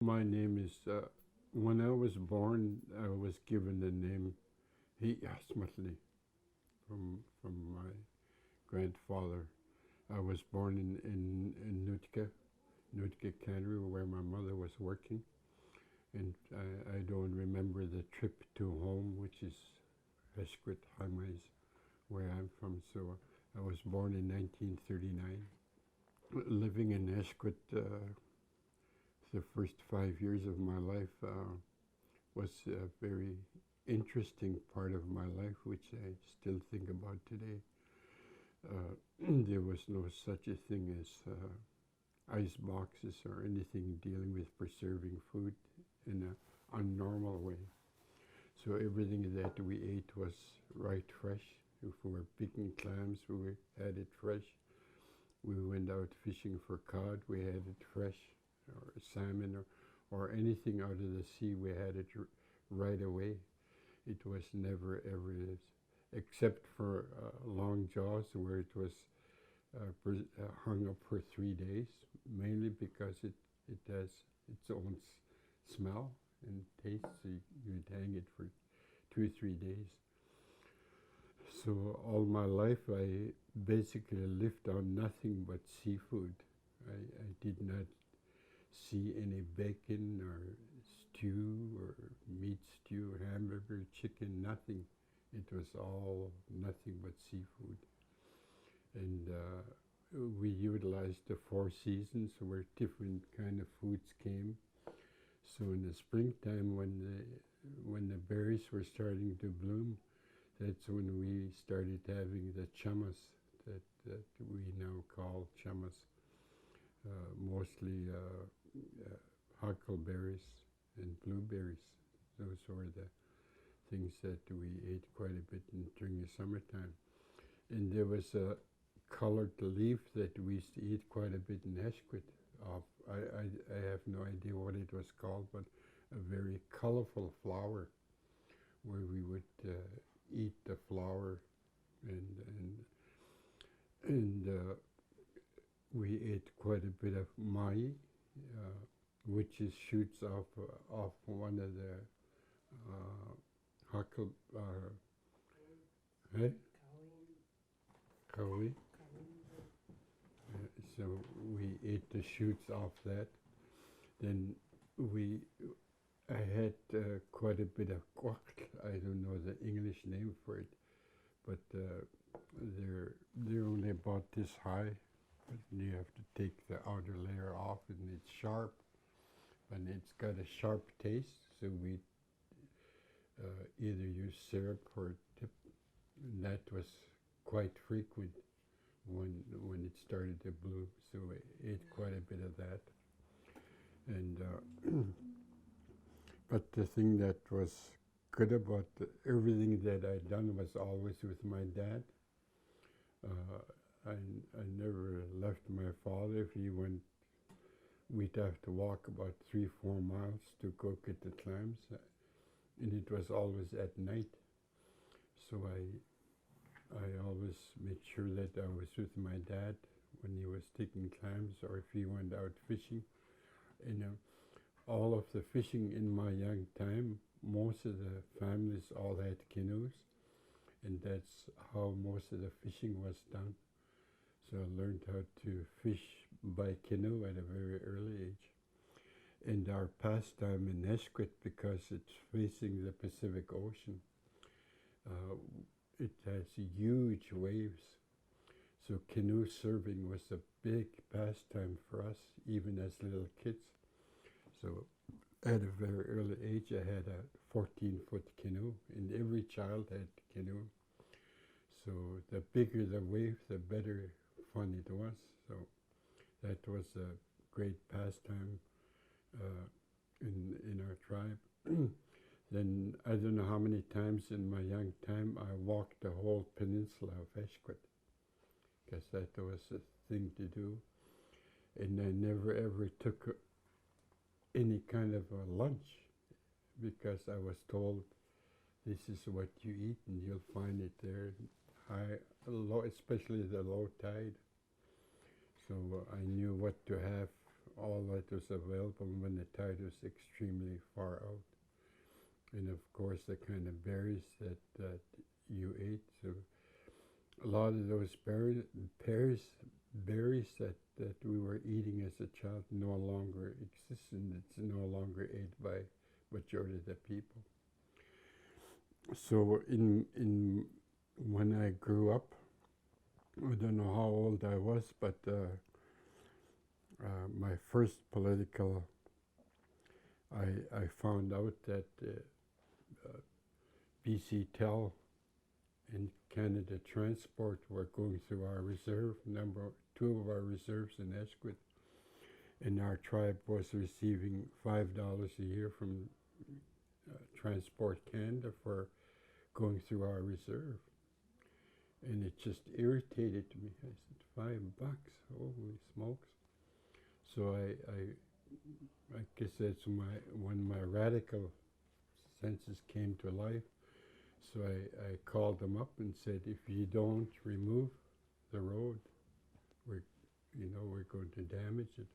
My name is, when I was born, I was given the name Nuuchahnulth from my grandfather. I was born in Nootka, Canada, where my mother was working. And I don't remember the trip to home, which is Esquit Highways, where I'm from. So I was born in 1939. Living in Esquit, the first 5 years of my life was a very interesting part of my life, which I still think about today. There was no such a thing as ice boxes or anything dealing with preserving food in a unnormal way. So everything that we ate was right fresh. If we were picking clams, we had it fresh. We went out fishing for cod, we had it fresh, or salmon, or anything out of the sea, we had it right away. It was never ever, except for long jaws where it was hung up for 3 days, mainly because it has its own smell and taste, so you'd hang it for 2 or 3 days. So all my life I basically lived on nothing but seafood. I did not see any bacon or stew or meat stew, hamburger, chicken, nothing. It was all nothing but seafood. And we utilized the four seasons where different kind of foods came. So in the springtime, when the berries were starting to bloom, that's when we started having the chamas that we now call chamas, mostly huckleberries and blueberries. Those were the things that we ate quite a bit during the summertime. And there was a colored leaf that we used to eat quite a bit in Esquit. I have no idea what it was called, but a very colorful flower where we would eat the flower and we ate quite a bit of mai, which is shoots off one of the huckle, eh? Kawi. So we ate the shoots off that. Then we, I had quite a bit of guac. I don't know the English name for it, but they're only about this high. But you have to take the outer layer off, and it's sharp, and it's got a sharp taste. So we either use syrup or tip, and that was quite frequent when it started to bloom. So I ate quite a bit of that, and but the thing that was good about everything that I'd done was always with my dad. I never left my father. If he went, we'd have to walk about 3 or 4 miles to go get the clams, and it was always at night. So I always made sure that I was with my dad when he was taking clams or if he went out fishing. And all of the fishing in my young time, most of the families all had canoes, and that's how most of the fishing was done. So I learned how to fish by canoe at a very early age. And our pastime in Esquit, because it's facing the Pacific Ocean, it has huge waves. So canoe surfing was a big pastime for us, even as little kids. So at a very early age, I had a 14-foot canoe, and every child had canoe. So the bigger the wave, the better fun it was. So that was a great pastime in our tribe. Then I don't know how many times in my young time I walked the whole peninsula of Esquit, because that was a thing to do. And I never ever took any kind of a lunch, because I was told this is what you eat and you'll find it there, high, low, especially the low tide. So I knew what to have all that was available when the tide was extremely far out. And of course, the kind of berries that you ate. So a lot of those berries that we were eating as a child no longer exist, and it's no longer ate by majority of the people. So in when I grew up, I don't know how old I was, but my first political, I found out that BC Tel and Canada Transport were going through our reserve, two of our reserves in Esquit, and our tribe was receiving $5 a year from Transport Canada for going through our reserve. And it just irritated me. I said, $5, holy smokes. So I guess that's when my radical senses came to life. So I called them up and said, if you don't remove the road, we're going to damage it.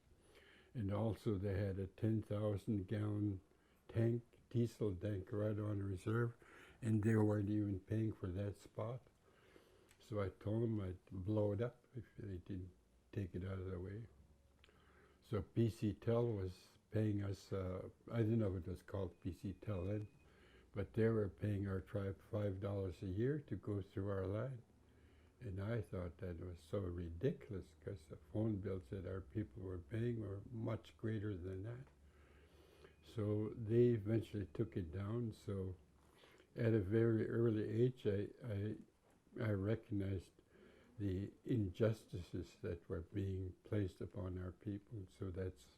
And also they had a 10,000 gallon tank, diesel tank right on reserve, and they weren't even paying for that spot. So I told them I'd blow it up if they didn't take it out of the way. So BC Tel was paying us, I didn't know it was called BC Tel then, but they were paying our tribe $5 a year to go through our land. And I thought that was so ridiculous because the phone bills that our people were paying were much greater than that. So they eventually took it down. So at a very early age, I recognized the injustices that were being placed upon our people. So that's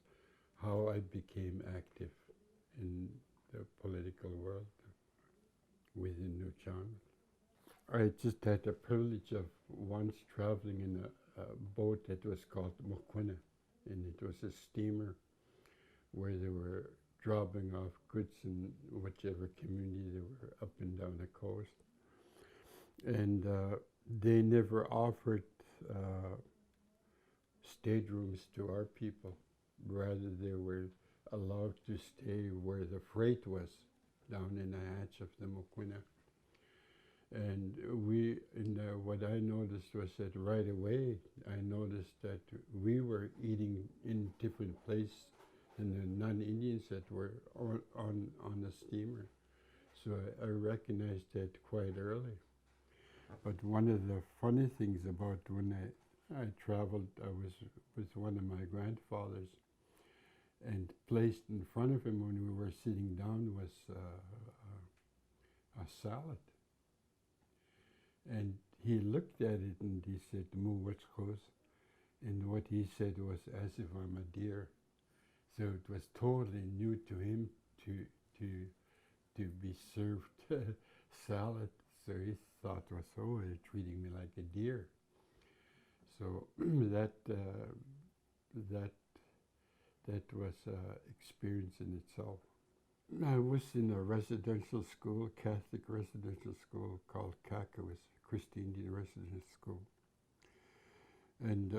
how I became active in the political world within Nuuchahnulth. I just had the privilege of once traveling in a boat that was called Mokwina, and it was a steamer where they were dropping off goods in whichever community they were up and down the coast. And they never offered staterooms to our people. Rather, they were allowed to stay where the freight was, down in the hatch of the Mokwina. And what I noticed was that right away, I noticed that we were eating in different places than the non-Indians that were on the steamer. So I recognized that quite early. But one of the funny things about when I traveled, I was with one of my grandfathers, and placed in front of him when we were sitting down was a salad. And he looked at it and he said, "Muwachkos," and what he said was, "As if I'm a deer." So it was totally new to him to be served salad. So he thought was, oh, they're treating me like a deer. So that was experience in itself. I was in a residential school, Catholic residential school called CACA, was Christian Indian Residential School. And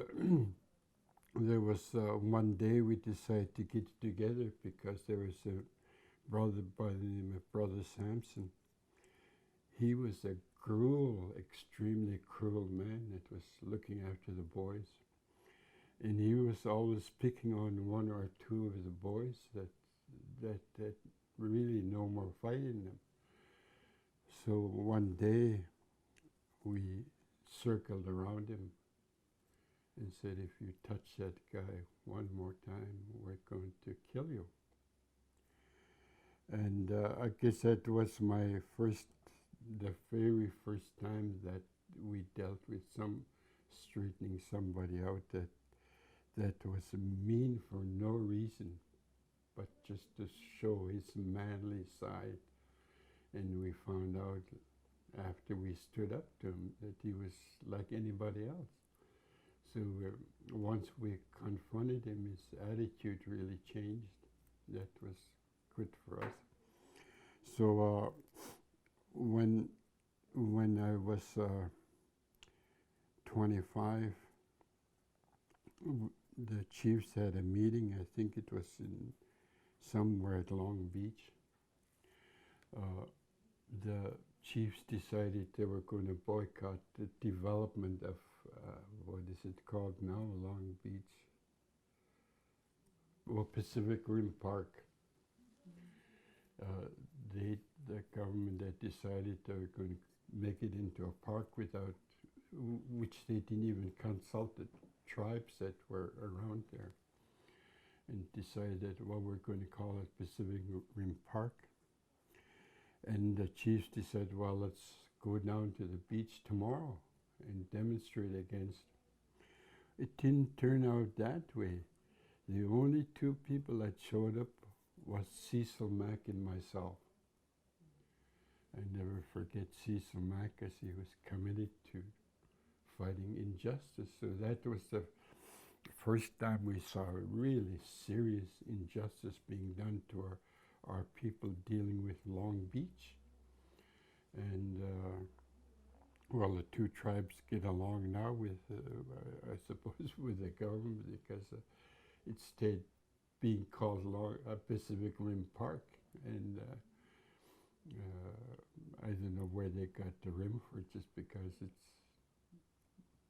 there was one day we decided to get together because there was a brother by the name of Brother Sampson. He was a extremely cruel man that was looking after the boys. And he was always picking on one or two of the boys that really no more fight in them. So one day we circled around him and said, if you touch that guy one more time, we're going to kill you. And I guess that was the very first time that we dealt with straightening somebody out that was mean for no reason, but just to show his manly side. And we found out after we stood up to him that he was like anybody else. So once we confronted him, his attitude really changed. That was good for us. So when I was 25, the chiefs had a meeting. I think it was in somewhere at Long Beach. The chiefs decided they were going to boycott the development of what is it called now, Long Beach? Well, Pacific Rim Park. The government had decided they were going to make it into a park without, which they didn't even consult the tribes that were around there, and decided, well, we're going to call it Pacific Rim Park. And the chiefs decided, well, let's go down to the beach tomorrow and demonstrate against. It didn't turn out that way. The only two people that showed up was Cecil Mack and myself. I never forget Cecil Mack, as he was committed to fighting injustice. So that was the first time we saw really serious injustice being done to our people dealing with Long Beach. And well, the two tribes get along now with, I suppose, with the government, because it stayed being called Pacific Rim Park. And I don't know where they got the rim for, just because it's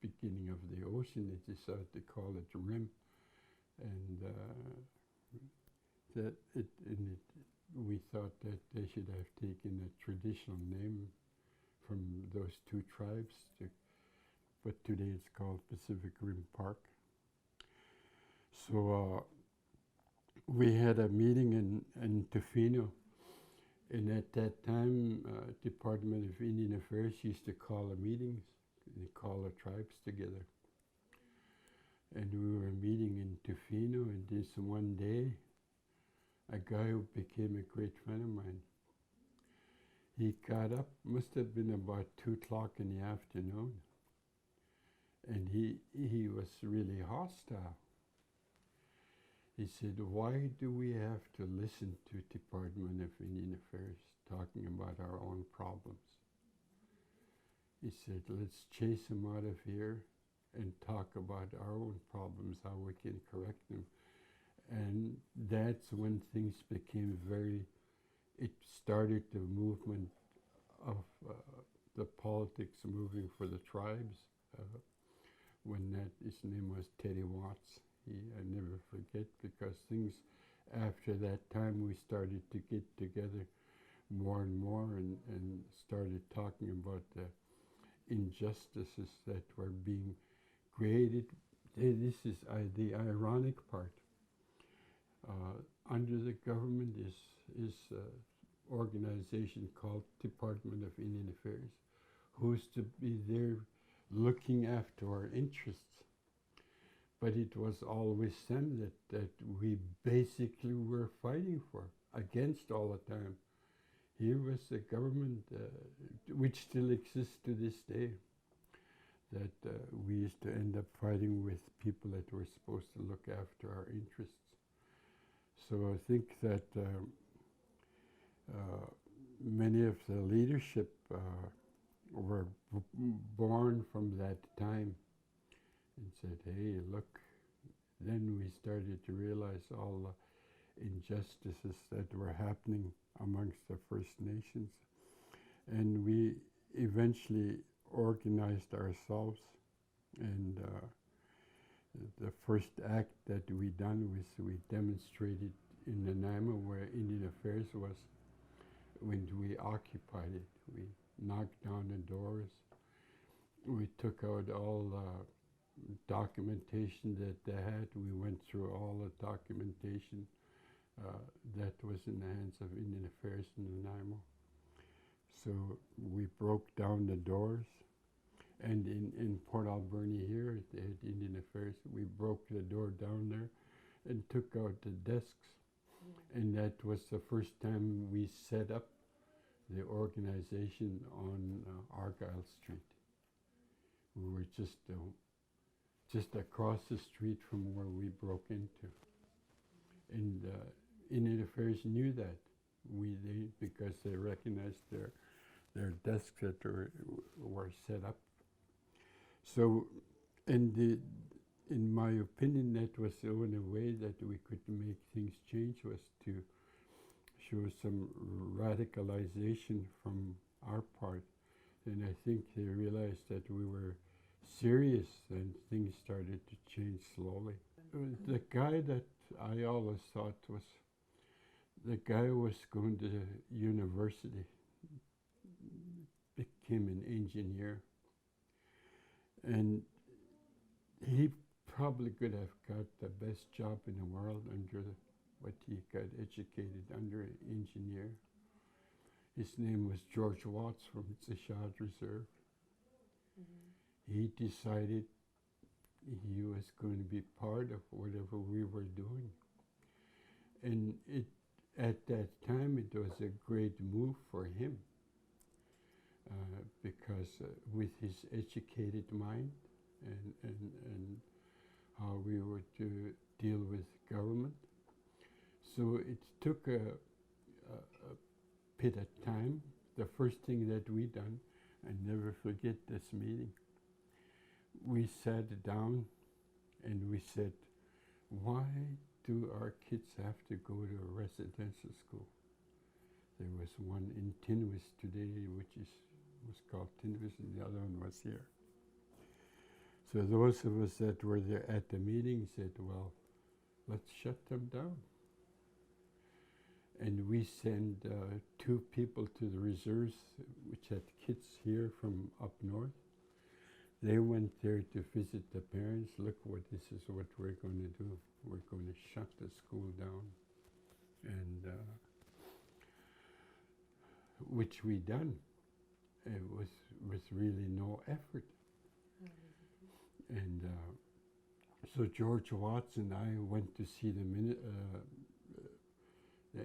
beginning of the ocean, they decided to call it rim. And we thought that they should have taken a traditional name from those two tribes, but today it's called Pacific Rim Park. So we had a meeting in Tofino, and at that time, Department of Indian Affairs used to call the meetings, and call the tribes together. And we were meeting in Tofino, and this one day, a guy who became a great friend of mine, he got up, must have been about 2 o'clock in the afternoon, and he was really hostile. He said, why do we have to listen to Department of Indian Affairs talking about our own problems? He said, let's chase them out of here and talk about our own problems, how we can correct them. And that's when things became it started the movement of the politics moving for the tribes. When his name was Teddy Watts. I never forget, because things after that time, we started to get together more and more and started talking about the injustices that were being created. This is the ironic part. Under the government is organization called Department of Indian Affairs, who's to be there looking after our interests. But it was always them that we basically were fighting for, against all the time. Here was the government, which still exists to this day, that we used to end up fighting with people that were supposed to look after our interests. So I think that many of the leadership were born from that time, and said, hey, look, then we started to realize all the injustices that were happening amongst the First Nations. And we eventually organized ourselves, and the first act that we done was we demonstrated in Nanaimo, where Indian Affairs was, when we occupied it. We knocked down the doors. We took out all documentation that they had. We went through all the documentation that was in the hands of Indian Affairs in Nanaimo. So we broke down the doors. And in Port Alberni here, they had Indian Affairs. We broke the door down there and took out the desks. And that was the first time we set up the organization on Argyle Street. We were just across the street from where we broke into. And Indian Affairs knew that. Because they recognized their desks that were set up. So, and in my opinion, that was the only way that we could make things change, was to show some radicalization from our part. And I think they realized that we were serious, and things started to change slowly. The guy that I always thought was, the guy who was going to university, became an engineer, and he probably could have got the best job in the world under what he got educated under, an engineer. His name was George Watts from the Shad Reserve. He decided he was going to be part of whatever we were doing. And at that time, it was a great move for him, because with his educated mind and how we were to deal with government. So it took a bit of time. The first thing that we done, I never forget this meeting, we sat down and we said, why do our kids have to go to a residential school? There was one in Tinwis today, which was called Tinwis, and the other one was here. So those of us that were there at the meeting said, well, let's shut them down. And we sent 2 people to the reserves, which had kids here from up north. They went there to visit the parents. Look, this is what we're going to do. We're going to shut the school down. And which we done. It was with really no effort. And so George Watts and I went to see the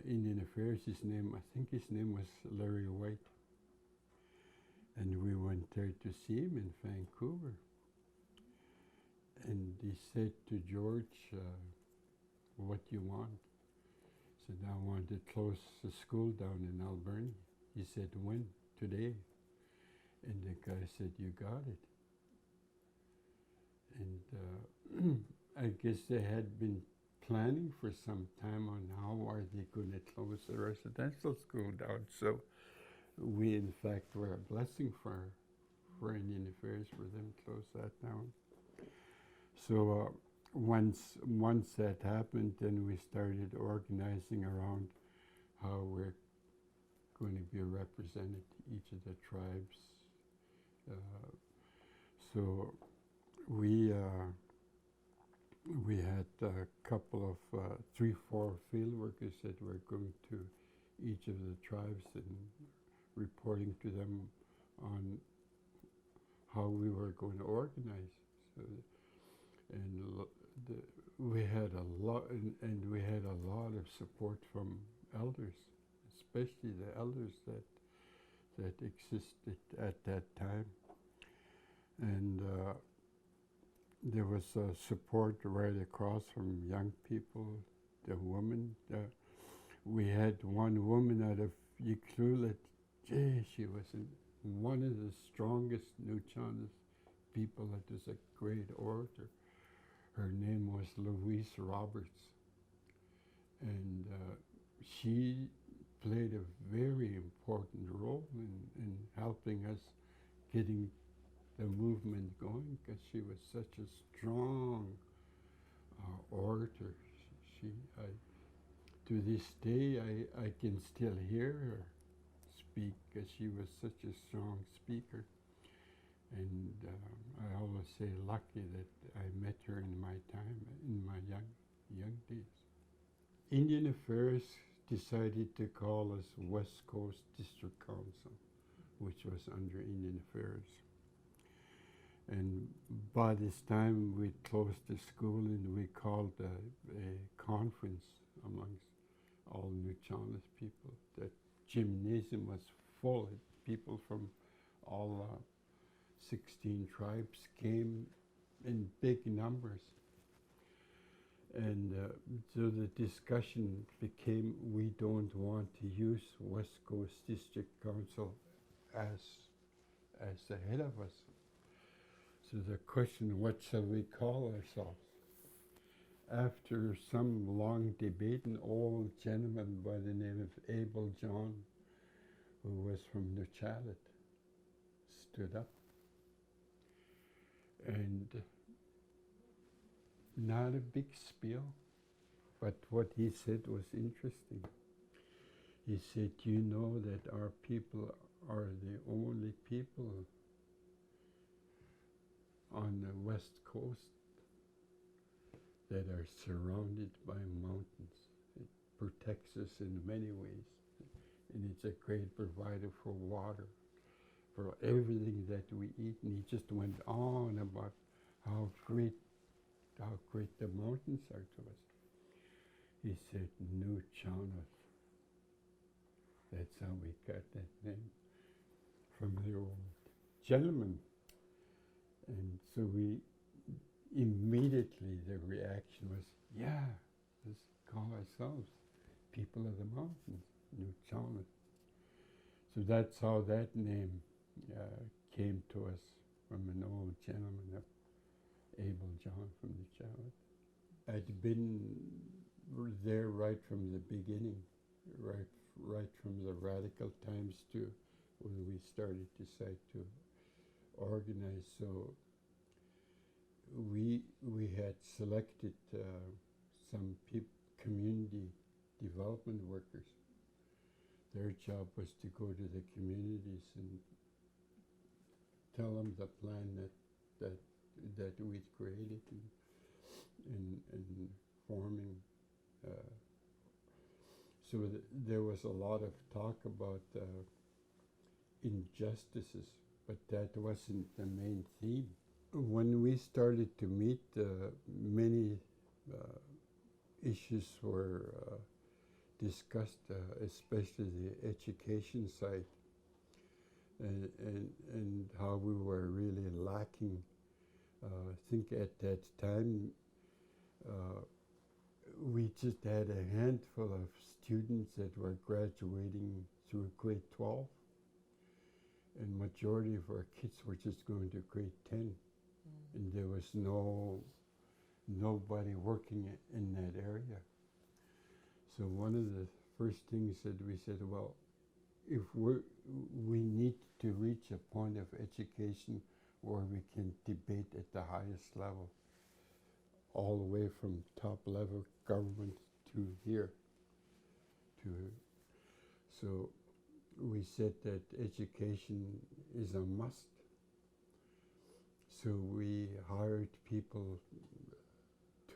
Indian Affairs. I think his name was Larry White. And we went there to see him in Vancouver. And he said to George, what do you want? He said, I want to close the school down in Alberni. He said, when? Today. And the guy said, you got it. And I guess they had been planning for some time on how are they going to close the residential school down. So we, in fact, were a blessing for Indian Affairs for them to close that down. So once that happened, then we started organizing around how we're going to be represented, each of the tribes. So we had a couple of 3-4 field workers that were going to each of the tribes and reporting to them on how we were going to organize. So, and we had a lot, and we had a lot of support from elders, especially the elders that existed at that time. And there was support right across from young people, the women. We had one woman out of Yiklulet. She was one of the strongest Nuuchahnulth people. That was a great orator. Her name was Louise Roberts. And she played a very important role in helping us getting the movement going, because she was such a strong orator. To this day, I can still hear her speak, because she was such a strong speaker. And I always say lucky that I met her in my time, in my young days. Indian Affairs decided to call us West Coast District Council, which was under Indian Affairs. And by this time, we closed the school and we called a conference amongst all Nuuchahnulth people. The gymnasium was full. People from all 16 tribes came in big numbers. And so the discussion became, we don't want to use West Coast District Council as the head of us. So the question, what shall we call ourselves? After some long debate, an old gentleman by the name of Abel John, who was from Nuuchahnulth, stood up. And not a big spiel, but what he said was interesting. He said, you know that our people are the only people on the west coast that are surrounded by mountains. It protects us in many ways, and it's a great provider for water, for everything that we eat. And he just went on about how great the mountains are to us. He said, Nuuchahnulth. That's how we got that name, from the old gentleman. And so we immediately, the reaction was, yeah, let's call ourselves people of the mountains, Nuuchahnulth. So that's how that name came to us, from an old gentleman, Abel John from Nuuchahnulth. I'd been there right from the beginning, right from the radical times to when we started to decide to organize. So we had selected some community development workers. Their job was to go to the communities and tell them the plan that we'd created and forming. So there was a lot of talk about injustices, but that wasn't the main theme. When we started to meet, many issues were discussed, especially the education side, and how we were really lacking. I think at that time, we just had a handful of students that were graduating through grade 12, and majority of our kids were just going to grade 10, and there was nobody working in that area. So one of the first things that we said, well, if we need to reach a point of education where we can debate at the highest level, all the way from top level government to here. So we said that education is a must. So we hired people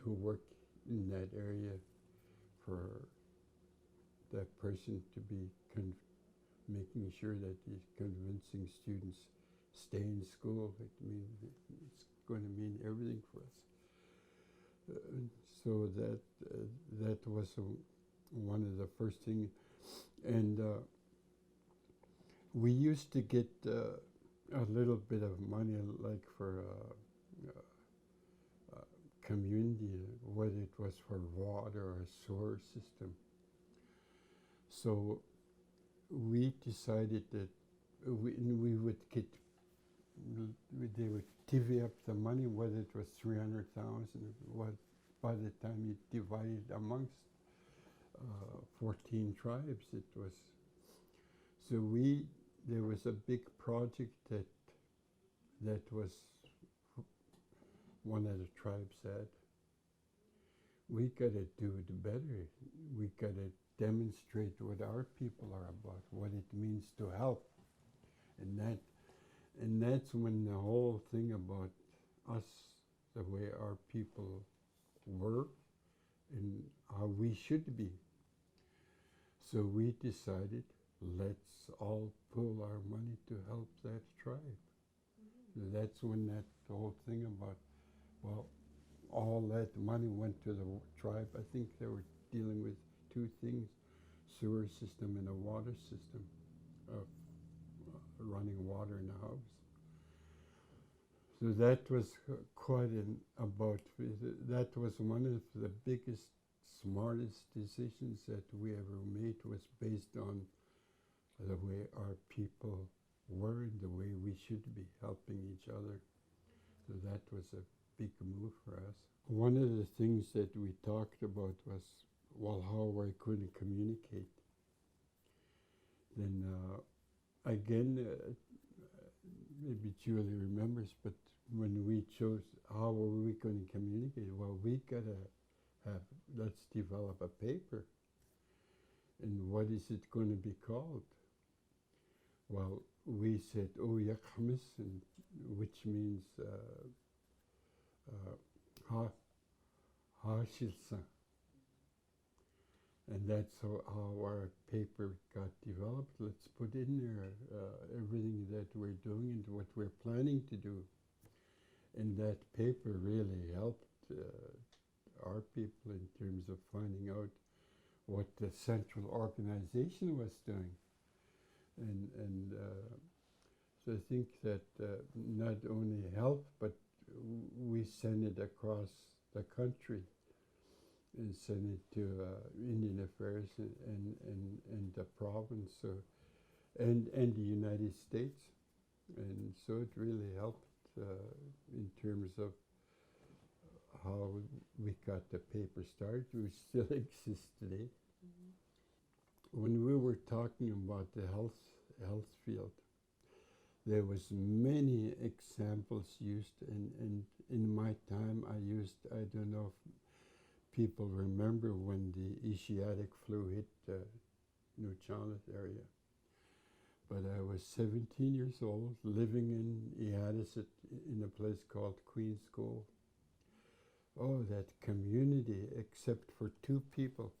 to work in that area for that person to be making sure that he's convincing students stay in school. It's going to mean everything for us. So that was one of the first things. And we used to get a little bit of money, like for community, whether it was for water or sewer system. So we decided that we would get, they would divvy up the money, whether it was 300,000, what by the time you divide it amongst 14 tribes, it was. So there was a big project that was one of the tribes said, we got to do it better. We got to demonstrate what our people are about, what it means to help. And that's when the whole thing about us, the way our people were and how we should be. So we decided, let's all pool our money to help that tribe. Mm-hmm. So that's when that whole thing about, well, all that money went to the tribe. I think they were dealing with two things, sewer system and a water system, running water in the house. So that was quite that was one of the biggest, smartest decisions that we ever made, was based on the way our people were and the way we should be helping each other. So that was a big move for us. One of the things that we talked about was, well, how we're going to communicate. Then again, maybe Julie remembers, but when we chose how are we going to communicate, well, we gotta have, let's develop a paper. And what is it going to be called? Well, we said, oh, Yakhamis, which means Hashilsa. And that's how our paper got developed. Let's put in there everything that we're doing and what we're planning to do. And that paper really helped our people in terms of finding out what the central organization was doing. And so I think that not only helped, but we sent it across the country and sent it to Indian Affairs and the province and the United States. And so it really helped in terms of how we got the paper started, which still exists today. Mm-hmm. When we were talking about the health field, there was many examples used, and in my time I don't know if people remember when the Asiatic flu hit the Nuuchahnulth area. But I was 17 years old, living in Ihaddisset in a place called Queen's Cove. Oh, that community, except for 2 people,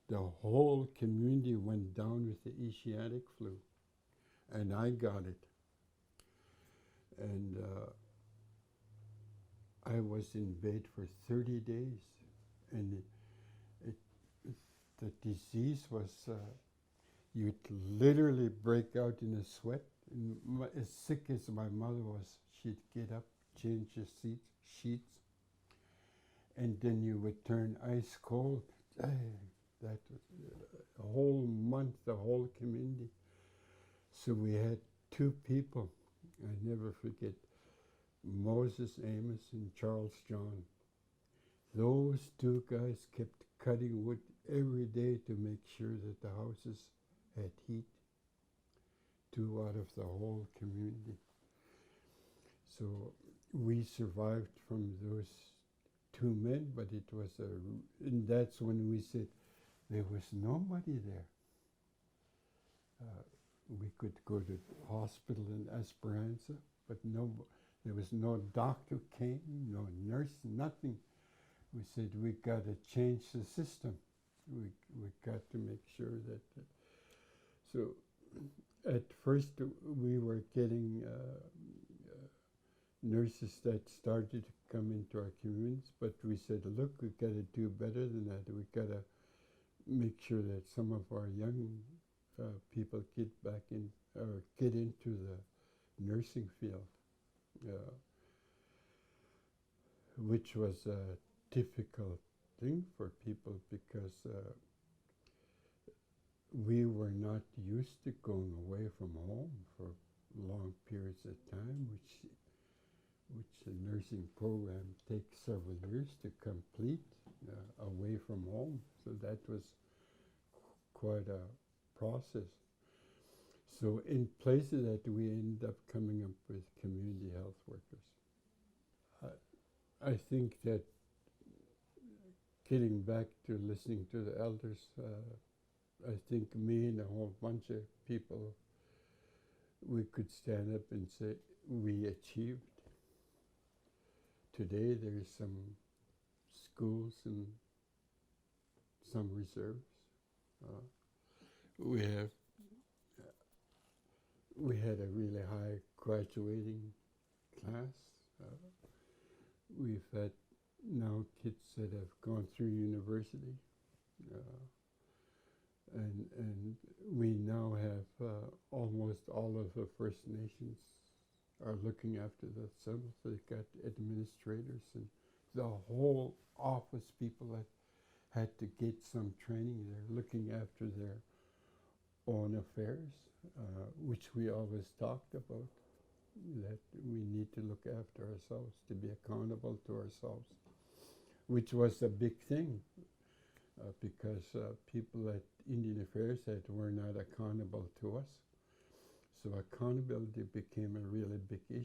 the whole community went down with the Asiatic flu. And I got it. And I was in bed for 30 days. And the disease was, you'd literally break out in a sweat. And as sick as my mother was, she'd get up, change the sheets, and then you would turn ice cold. That was a whole month, the whole community. So we had 2 people, I never forget, Moses Amos and Charles John. Those 2 guys kept cutting wood every day to make sure that the houses had heat. 2 out of the whole community. So we survived from those 2 men, but it was and that's when we said there was nobody there. We could go to the hospital in Esperanza, but there was no doctor came, no nurse, nothing. We said we got to change the system. We got to make sure that. So at first we were getting nurses that started to come into our communities, but we said, look, we got to do better than that. We got to make sure that some of our young people get back in or get into the nursing field, which was a difficult thing for people because we were not used to going away from home for long periods of time, which the nursing program takes several years to complete away from home. So that was quite a process. So in place of that, we ended up coming up with community health workers. I think that getting back to listening to the elders, I think me and a whole bunch of people, we could stand up and say, we achieved. Today there's some schools and some reserves. We had a really high graduating class. We've had now kids that have gone through university. And we now have almost all of the First Nations are looking after the settlements. They've got administrators and the whole office people that had to get some training. They're looking after their own affairs, which we always talked about. that we need to look after ourselves, to be accountable to ourselves, which was a big thing because people at Indian Affairs said were not accountable to us. So accountability became a really big issue.